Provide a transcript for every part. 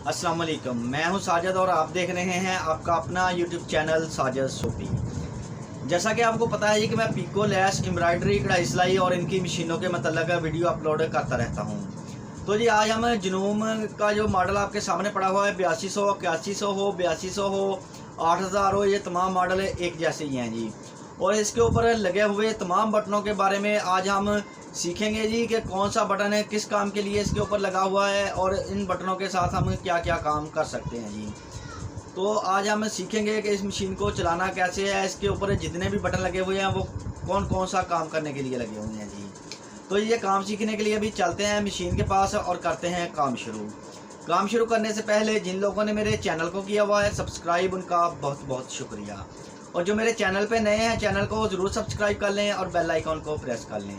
अस्सलाम वालेकुम, मैं हूं साजिद और आप देख रहे हैं आपका अपना यूट्यूब चैनल साजिद सूफी। जैसा कि आपको पता है कि मैं पिको, लैस, एम्ब्रॉयडरी, कढ़ाई सिलाई और इनकी मशीनों के मतलब वीडियो अपलोड करता रहता हूं। तो जी आज हम जनूम का जो मॉडल आपके सामने पड़ा हुआ है 8200, 8100 हो, 8200 हो, 8000 हो, ये तमाम मॉडल एक जैसे ही हैं जी। और इसके ऊपर लगे हुए तमाम बटनों के बारे में आज हम सीखेंगे जी कि कौन सा बटन है, किस काम के लिए इसके ऊपर लगा हुआ है और इन बटनों के साथ हम क्या क्या काम कर सकते हैं जी। तो आज हम सीखेंगे कि इस मशीन को चलाना कैसे है, इसके ऊपर जितने भी बटन लगे हुए हैं वो कौन कौन सा काम करने के लिए लगे हुए हैं जी। तो ये काम सीखने के लिए अभी चलते हैं मशीन के पास और करते हैं काम शुरू। काम शुरू करने से पहले जिन लोगों ने मेरे चैनल को किया हुआ है सब्सक्राइब, उनका बहुत बहुत शुक्रिया। और जो मेरे चैनल पे नए हैं चैनल को ज़रूर सब्सक्राइब कर लें और बेल आइकॉन को प्रेस कर लें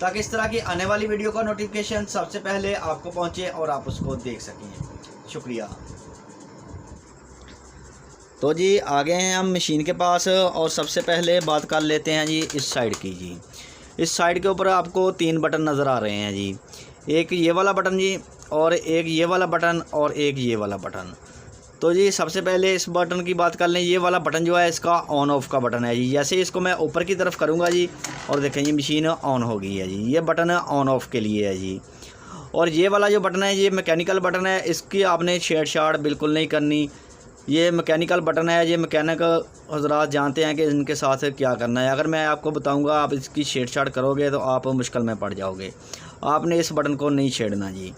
ताकि इस तरह की आने वाली वीडियो का नोटिफिकेशन सबसे पहले आपको पहुंचे और आप उसको देख सकें। शुक्रिया। तो जी आ गए हैं हम मशीन के पास और सबसे पहले बात कर लेते हैं जी इस साइड की जी। इस साइड के ऊपर आपको 3 बटन नज़र आ रहे हैं जी। एक ये वाला बटन जी, और एक ये वाला बटन, और एक ये वाला बटन। तो जी सबसे पहले इस बटन की बात कर लें। ये वाला बटन जो है इसका ऑन ऑफ का बटन है जी। जैसे इसको मैं ऊपर की तरफ करूँगा जी और देखें ये मशीन ऑन हो गई है जी। ये बटन ऑन ऑफ के लिए है जी। और ये वाला जो बटन है ये मैकेनिकल बटन है, इसकी आपने छेड़छाड़ बिल्कुल नहीं करनी। ये मैकेनिकल बटन है, ये मैकेनिक हजरात जानते हैं कि इनके साथ क्या करना है। अगर मैं आपको बताऊंगा आप इसकी छेड़छाड़ करोगे तो आप मुश्किल में पड़ जाओगे। आपने इस बटन को नहीं छेड़ना जी।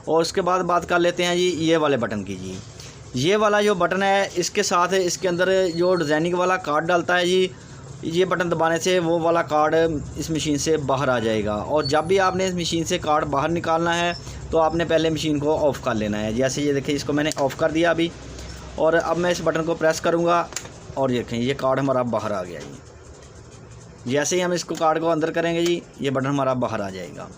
और उसके बाद बात कर लेते हैं जी ये वाले बटन की जी। ये वाला जो बटन है इसके साथ इसके अंदर जो डिज़ाइनिंग वाला कार्ड डालता है जी, ये बटन दबाने से वो वाला कार्ड इस मशीन से बाहर आ जाएगा। और जब भी आपने इस मशीन से कार्ड बाहर निकालना है तो आपने पहले मशीन को ऑफ़ कर लेना है। जैसे ये देखिए इसको मैंने ऑफ़ कर दिया अभी, और अब मैं इस बटन को प्रेस करूँगा और देखें ये कार्ड हमारा बाहर आ गया जी। जैसे ही हम इसको कार्ड को अंदर करेंगे जी ये बटन हमारा बाहर आ जाएगा।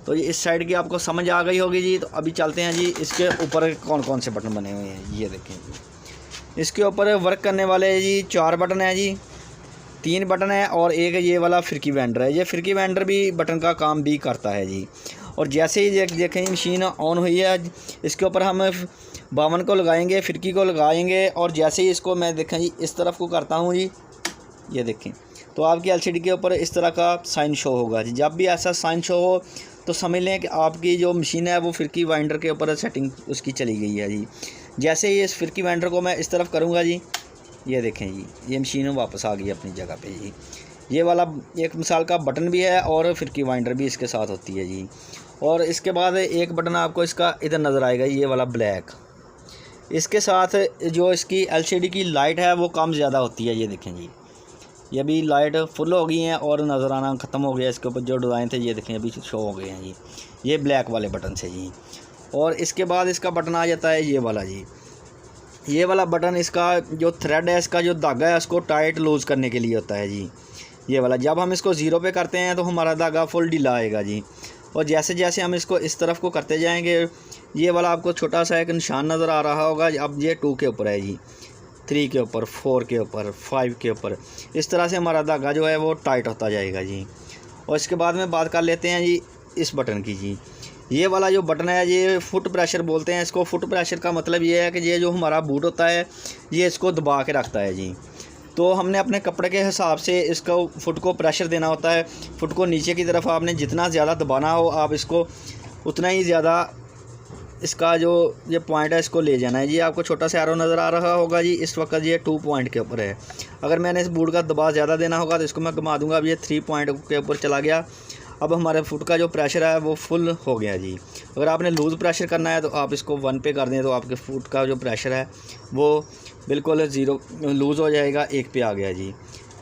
तो ये इस साइड की आपको समझ आ गई होगी जी। तो अभी चलते हैं जी इसके ऊपर कौन कौन से बटन बने हुए हैं। ये देखें जी इसके ऊपर वर्क करने वाले जी 4 बटन हैं जी, 3 बटन है और एक ये वाला फिरकी वेंडर है। ये फिरकी वेंडर भी बटन का काम भी करता है जी। और जैसे ही देखें मशीन ऑन हुई है इसके ऊपर हम 52 को लगाएंगे, फिरकी को लगाएंगे और जैसे ही इसको मैं देखें जी इस तरफ को करता हूँ जी, ये देखें तो आपकी एलसीडी के ऊपर इस तरह का साइन शो होगा जी। जब भी ऐसा साइन शो हो तो समझ लें कि आपकी जो मशीन है वो फिरकी वाइंडर के ऊपर सेटिंग उसकी चली गई है जी। जैसे ही इस फिरकी वाइंडर को मैं इस तरफ करूँगा जी, ये देखें जी ये मशीन वापस आ गई अपनी जगह पे जी। ये वाला एक मिसाल का बटन भी है और फिरकी वाइंडर भी इसके साथ होती है जी। और इसके बाद एक बटन आपको इसका इधर नज़र आएगा, ये वाला ब्लैक। इसके साथ जो इसकी एलसीडी की लाइट है वो कम ज़्यादा होती है। ये देखें जी ये अभी लाइट फुल हो गई हैं और नज़र आना ख़त्म हो गया। इसके ऊपर जो डिज़ाइन थे ये देखें अभी शो हो गए हैं जी, ये ब्लैक वाले बटन से जी। और इसके बाद इसका बटन आ जाता है ये वाला जी। ये वाला बटन इसका जो थ्रेड है, इसका जो धागा है उसको टाइट लूज़ करने के लिए होता है जी। ये वाला जब हम इसको 0 पे करते हैं तो हमारा धागा फुल ढीला आएगा जी। और जैसे जैसे हम इसको इस तरफ को करते जाएंगे ये वाला आपको छोटा सा एक निशान नज़र आ रहा होगा। अब ये 2 के ऊपर है जी, 3 के ऊपर, 4 के ऊपर, 5 के ऊपर, इस तरह से हमारा धागा जो है वो टाइट होता जाएगा जी। और इसके बाद में बात कर लेते हैं जी इस बटन की जी। ये वाला जो बटन है ये फुट प्रेशर बोलते हैं इसको। फुट प्रेशर का मतलब ये है कि ये जो हमारा बूट होता है ये इसको दबा के रखता है जी। तो हमने अपने कपड़े के हिसाब से इसको फुट को प्रेशर देना होता है। फुट को नीचे की तरफ आपने जितना ज़्यादा दबाना हो आप इसको उतना ही ज़्यादा इसका जो ये पॉइंट है इसको ले जाना है जी। आपको छोटा सा एरो नज़र आ रहा होगा जी, इस वक्त ये 2 पॉइंट के ऊपर है। अगर मैंने इस बूट का दबाव ज़्यादा देना होगा तो इसको मैं घुमा दूंगा। अब ये 3 पॉइंट के ऊपर चला गया। अब हमारे फुट का जो प्रेशर है वो फुल हो गया जी। अगर आपने लूज़ प्रेशर करना है तो आप इसको 1 पे कर दें तो आपके फुट का जो प्रेशर है वो बिल्कुल 0 लूज़ हो जाएगा, 1 पे आ गया जी।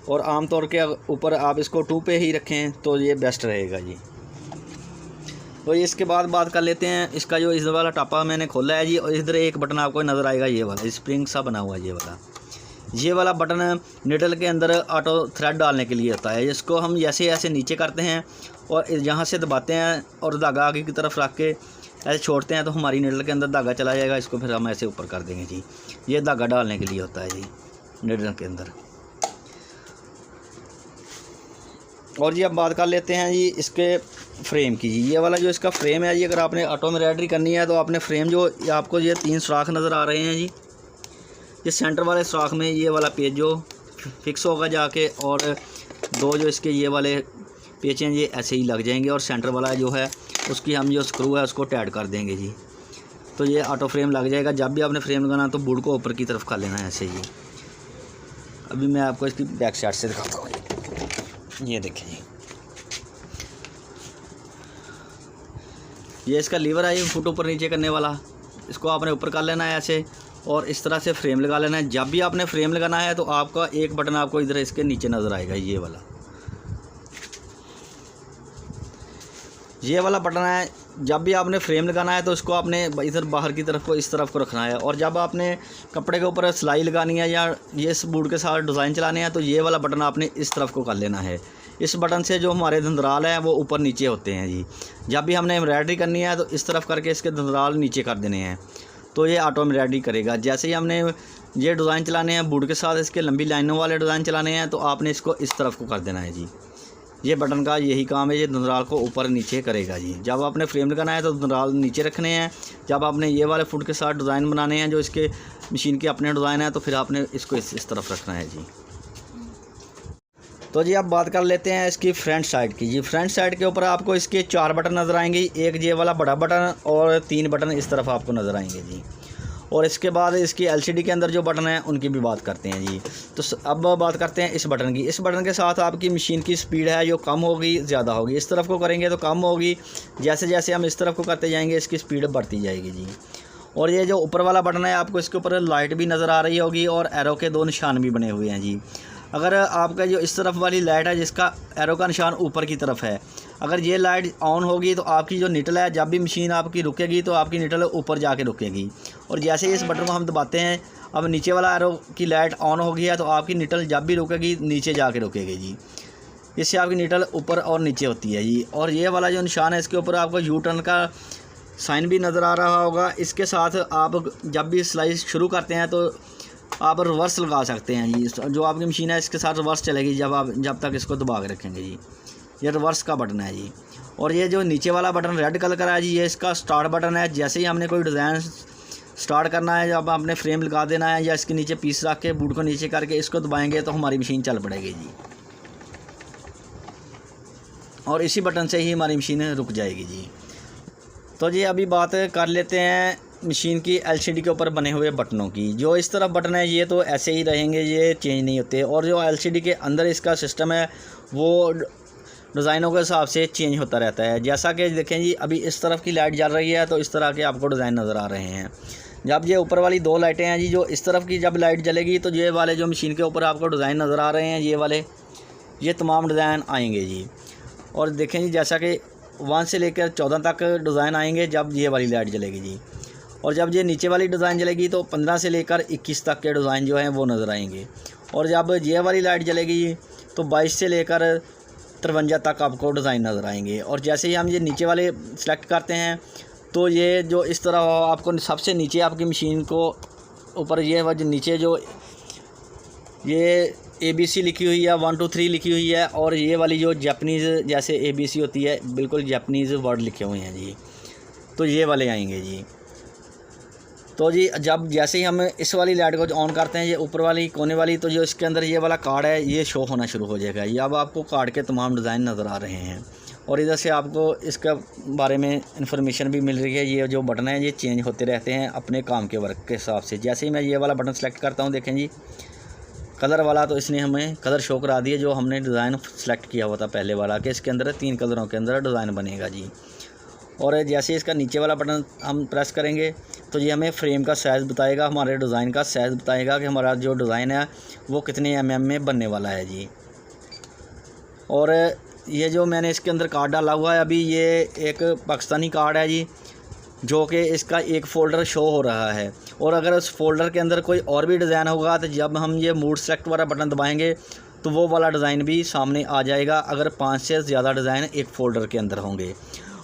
और आम तौर के ऊपर आप इसको 2 पे ही रखें तो ये बेस्ट रहेगा जी। तो इसके बाद बात कर लेते हैं इसका जो इस वाला टापा मैंने खोला है जी। और इधर एक बटन आपको नज़र आएगा ये वाला स्प्रिंग सा बना हुआ है। ये वाला बटन निडल के अंदर ऑटो थ्रेड डालने के लिए होता है। इसको हम जैसे ऐसे नीचे करते हैं और यहाँ से दबाते हैं और धागा आगे की तरफ रख के ऐसे छोड़ते हैं तो हमारी निडल के अंदर धागा चला जाएगा। इसको फिर हम ऐसे ऊपर कर देंगे जी। ये धागा डालने के लिए होता है जी निडल के अंदर। और जी अब बात कर लेते हैं जी इसके फ्रेम की जी। ये वाला जो इसका फ्रेम है जी, अगर आपने ऑटो एम्ब्रॉयडरी करनी है तो आपने फ्रेम जो आपको ये 3 सुराख नज़र आ रहे हैं जी, ये सेंटर वाले सुराख में ये वाला पेज जो फिक्स होगा जाके, और 2 जो इसके ये वाले पेच हैं ये ऐसे ही लग जाएंगे, और सेंटर वाला जो है उसकी हम जो स्क्रू है उसको टाइट कर देंगे जी। तो ये ऑटो फ्रेम लग जाएगा। जब भी आपने फ्रेम लगाना तो बोर्ड को ऊपर की तरफ कर लेना है ऐसे ही। अभी मैं आपको इसकी बैक साइड से दिखाता हूँ। ये देखें जी, ये इसका लीवर है, ये फुट ऊपर नीचे करने वाला, इसको आपने ऊपर कर लेना है ऐसे, और इस तरह से फ्रेम लगा लेना है। जब भी आपने फ्रेम लगाना है तो आपका एक बटन आपको इधर इसके नीचे नज़र आएगा, ये वाला बटन है। जब भी आपने फ्रेम लगाना है तो इसको आपने इधर बाहर की तरफ को इस तरफ को रखना है, और जब आपने कपड़े के ऊपर सिलाई लगानी है या ये इस बोर्ड के साथ डिज़ाइन चलाने हैं तो ये वाला बटन आपने इस तरफ को कर लेना है। इस बटन से जो हमारे धंधराल हैं वो ऊपर नीचे होते हैं जी। जब भी हमने एम्ब्रॉयडरी करनी है तो इस तरफ करके इसके धंधराल नीचे कर देने हैं, तो ये ऑटो एम्ब्रॉयडरी करेगा। जैसे ही हमने ये डिज़ाइन चलाने हैं बोर्ड के साथ, इसके लंबी लाइनों वाले डिज़ाइन चलाने हैं तो आपने इसको इस तरफ को कर देना है जी। ये बटन का यही काम है, ये धंधराल को ऊपर नीचे करेगा जी। जब आपने फ्रेम लगाना है तो धंधराल नीचे रखने हैं। जब आपने ये वाले फुट के साथ डिज़ाइन बनाने हैं जो इसके मशीन के अपने डिज़ाइन है तो फिर आपने इसको इस तरफ रखना है जी। तो जी अब बात कर लेते हैं इसकी फ्रंट साइड की जी। फ्रंट साइड के ऊपर आपको इसके 4 बटन नज़र आएंगे, एक ये वाला बड़ा बटन और 3 बटन इस तरफ आपको नज़र आएंगे जी। और इसके बाद इसकी एलसीडी के अंदर जो बटन है उनकी भी बात करते हैं जी। तो अब बात करते हैं इस बटन की। इस बटन के साथ आपकी मशीन की स्पीड है जो कम होगी ज़्यादा होगी। इस तरफ को करेंगे तो कम होगी, जैसे जैसे हम इस तरफ को करते जाएंगे इसकी स्पीड बढ़ती जाएगी जी। और ये जो ऊपर वाला बटन है आपको इसके ऊपर लाइट भी नज़र आ रही होगी और एरो के 2 निशान भी बने हुए हैं जी। अगर आपका जो इस तरफ वाली लाइट है जिसका एरो का निशान ऊपर की तरफ है, अगर ये लाइट ऑन होगी तो आपकी जो निटल है जब भी मशीन आपकी रुकेगी तो आपकी निटल ऊपर जाके रुकेगी। और जैसे ही इस बटन को हम दबाते हैं, अब नीचे वाला एरो की लाइट ऑन हो गई है तो आपकी निटल जब भी रुकेगी नीचे जाके रुकेगी जी। इससे आपकी निटल ऊपर और नीचे होती है जी। और ये वाला जो निशान है इसके ऊपर आपको यू टर्न का साइन भी नज़र आ रहा होगा। इसके साथ आप जब भी सिलाई शुरू करते हैं तो आप रिवर्स लगा सकते हैं जी। जो आपकी मशीन है इसके साथ रिवर्स चलेगी जब तक इसको दबा के रखेंगे जी। ये रिवर्स का बटन है जी। और ये जो नीचे वाला बटन रेड कलर का है जी, ये इसका स्टार्ट बटन है। जैसे ही हमने कोई डिज़ाइन स्टार्ट करना है, जब आपने फ्रेम लगा देना है या इसके नीचे पीस रख के बूट को नीचे करके इसको दबाएंगे तो हमारी मशीन चल पड़ेगी जी। और इसी बटन से ही हमारी मशीन रुक जाएगी जी। तो जी अभी बात कर लेते हैं मशीन की एलसीडी के ऊपर बने हुए बटनों की। जो इस तरफ बटन है ये तो ऐसे ही रहेंगे, ये चेंज नहीं होते। और जो एलसीडी के अंदर इसका सिस्टम है वो डिज़ाइनों के हिसाब से चेंज होता रहता है। जैसा कि देखें जी, अभी इस तरफ की लाइट जल रही है तो इस तरह के आपको डिज़ाइन नज़र आ रहे हैं। जब ये ऊपर वाली 2 लाइटें हैं जी, जो इस तरफ की जब लाइट जलेगी तो ये वाले जो मशीन के ऊपर आपको डिज़ाइन नज़र आ रहे हैं ये वाले, ये तमाम डिज़ाइन आएंगे जी। और देखें जी, जैसा कि 1 से लेकर 14 तक डिज़ाइन आएंगे जब ये वाली लाइट जलेगी जी। और जब ये नीचे वाली डिज़ाइन जलेगी तो 15 से लेकर 21 तक के डिज़ाइन जो हैं वो नज़र आएंगे। और जब ये वाली लाइट जलेगी तो 22 से लेकर 53 तक आपको डिज़ाइन नज़र आएंगे। और जैसे ही हम ये नीचे वाले सेलेक्ट करते हैं तो ये जो इस तरह आपको सबसे नीचे आपकी मशीन को ऊपर ये वजह नीचे जो ये ABC लिखी हुई है, 1 2 3 लिखी हुई है। और ये वाली जो जापानीज़ जैसे ABC होती है, बिल्कुल जापानीज़ वर्ड लिखे हुए हैं जी, तो ये वाले आएंगे जी। तो जी जब जैसे ही हम इस वाली लाइट को ऑन करते हैं, ये ऊपर वाली कोने वाली, तो जो इसके अंदर ये वाला कार्ड है ये शो होना शुरू हो जाएगा। ये अब आपको कार्ड के तमाम डिज़ाइन नज़र आ रहे हैं। और इधर से आपको इसका बारे में इंफॉर्मेशन भी मिल रही है। ये जो बटन है ये चेंज होते रहते हैं अपने काम के वर्क के हिसाब से। जैसे ही मैं ये वाला बटन सेलेक्ट करता हूँ, देखें जी कलर वाला, तो इसने हमें कलर शो करा दिए जो हमने डिज़ाइन सेलेक्ट किया हुआ था पहले वाला, कि इसके अंदर 3 कलरों के अंदर डिज़ाइन बनेगा जी। और जैसे इसका नीचे वाला बटन हम प्रेस करेंगे तो ये हमें फ्रेम का साइज़ बताएगा, हमारे डिज़ाइन का साइज़ बताएगा कि हमारा जो डिज़ाइन है वो कितने mm में बनने वाला है जी। और ये जो मैंने इसके अंदर कार्ड डाला हुआ है अभी, ये एक पाकिस्तानी कार्ड है जी, जो कि इसका एक फ़ोल्डर शो हो रहा है। और अगर उस फोल्डर के अंदर कोई और भी डिज़ाइन होगा तो जब हम ये मूड सेलेक्ट वाला बटन दबाएंगे तो वो वाला डिज़ाइन भी सामने आ जाएगा, अगर 5 से ज़्यादा डिज़ाइन एक फ़ोल्डर के अंदर होंगे।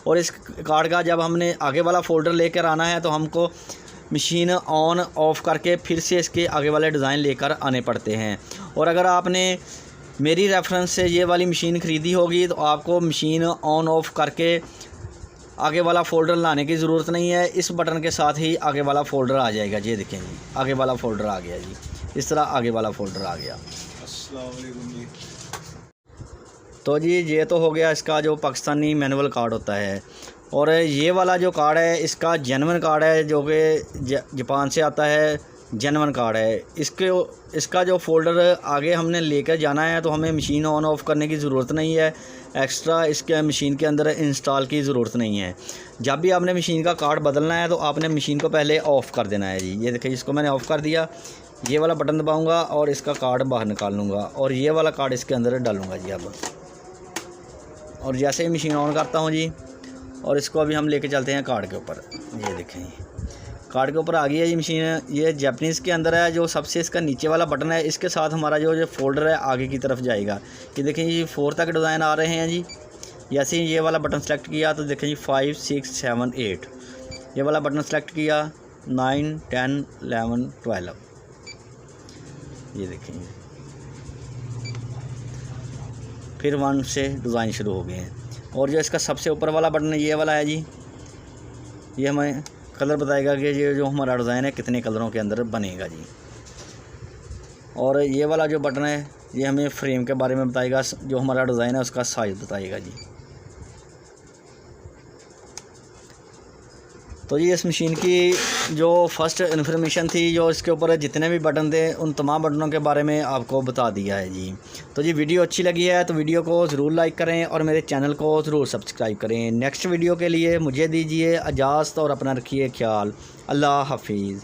और इस कार्ड का जब हमने आगे वाला फ़ोल्डर लेकर आना है तो हमको मशीन ऑन ऑफ़ करके फिर से इसके आगे वाले डिज़ाइन लेकर आने पड़ते हैं। और अगर आपने मेरी रेफरेंस से ये वाली मशीन ख़रीदी होगी तो आपको मशीन ऑन ऑफ करके आगे वाला फ़ोल्डर लाने की ज़रूरत नहीं है। इस बटन के साथ ही आगे वाला फ़ोल्डर आ जाएगा। ये देखें जी, आगे वाला फ़ोल्डर आ गया जी, इस तरह आगे वाला फ़ोल्डर आ गया। अस्सलाम वालेकुम जी। तो जी ये तो हो गया इसका जो पाकिस्तानी मैनुअल कार्ड होता है। और ये वाला जो कार्ड है इसका जेन्युइन कार्ड है, जो कि जापान से आता है, जेन्युइन कार्ड है। इसका जो फ़ोल्डर आगे हमने लेकर जाना है तो हमें मशीन ऑन ऑफ़ करने की ज़रूरत नहीं है, एक्स्ट्रा इसके मशीन के अंदर इंस्टॉल की ज़रूरत नहीं है। जब भी आपने मशीन का कार्ड बदलना है तो आपने मशीन को पहले ऑफ़ कर देना है जी। ये देखिए, इसको मैंने ऑफ़ कर दिया, ये वाला बटन दबाऊँगा और इसका कार्ड बाहर निकाल लूँगा और ये वाला कार्ड इसके अंदर डालूँगा जी अब। और जैसे ही मशीन ऑन करता हूँ जी, और इसको अभी हम लेके चलते हैं कार्ड के ऊपर। ये देखें, कार्ड के ऊपर आ गई है ये मशीन। ये जापानीज़ के अंदर है। जो सबसे इसका नीचे वाला बटन है, इसके साथ हमारा जो फ़ोल्डर है आगे की तरफ जाएगा। ये देखें, ये 4 तक डिज़ाइन आ रहे हैं जी। जैसे ही ये वाला बटन सेलेक्ट किया तो देखें जी 5, 6, 7, 8, ये वाला बटन सेलेक्ट किया, 9, 10, 11, 12, ये देखें, फिर 1 से डिज़ाइन शुरू हो गए हैं। और जो इसका सबसे ऊपर वाला बटन है, ये वाला है जी, ये हमें कलर बताएगा कि ये जो हमारा डिज़ाइन है कितने कलरों के अंदर बनेगा जी। और ये वाला जो बटन है ये हमें फ्रेम के बारे में बताएगा, जो हमारा डिज़ाइन है उसका साइज़ बताएगा जी। तो ये इस मशीन की जो फर्स्ट इन्फॉर्मेशन थी, जो इसके ऊपर जितने भी बटन थे उन तमाम बटनों के बारे में आपको बता दिया है जी। तो जी वीडियो अच्छी लगी है तो वीडियो को ज़रूर लाइक करें और मेरे चैनल को ज़रूर सब्सक्राइब करें। नेक्स्ट वीडियो के लिए मुझे दीजिए इजाज़त और अपना रखिए ख्याल। अल्लाह हाफिज़।